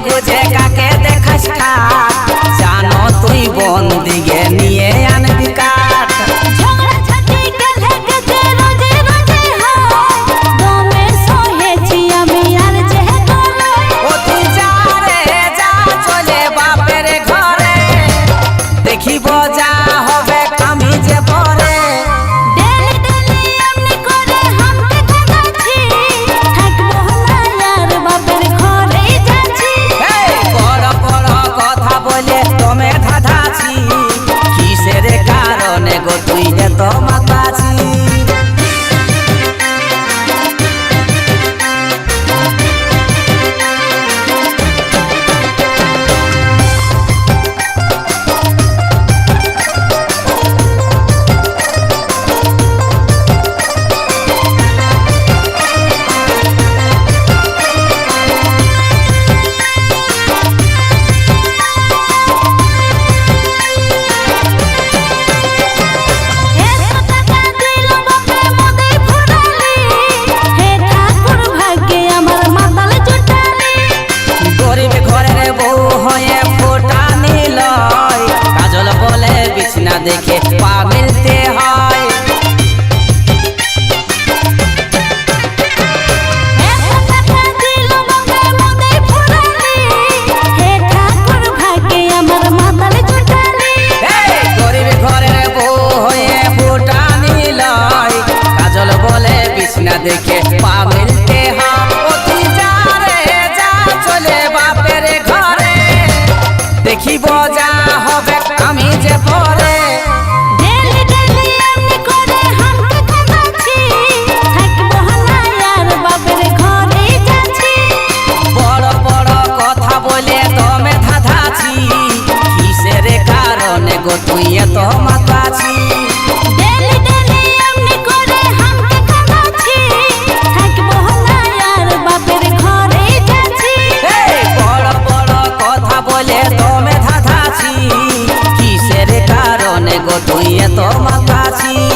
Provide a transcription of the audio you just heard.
গুজে কাকে দেখাস খাট জানো তুই বন দিকে নিয়ে আনবি কাঠ ও তুই যা রে যা চলে বাপের ঘরে দেখিব যা হবে আমি যে পরে বড় বড় কথা বলে তোমে ধাঁধাছি কিসের কারণে গো তুই এত মাতাছি देखे पा मिलते हैं गरीब घरे बो होए फूटा नील काजल बोले बिछना देखे पा मिलते हैं ओ तुई जा रे जा चले बापेर घरे देखिब जा হবে আমি যে পরে गो तुई तो माताची बड़ बड़ कथा बोले तोमे धाधाची किसेर कारणे गो तुई तो माताची।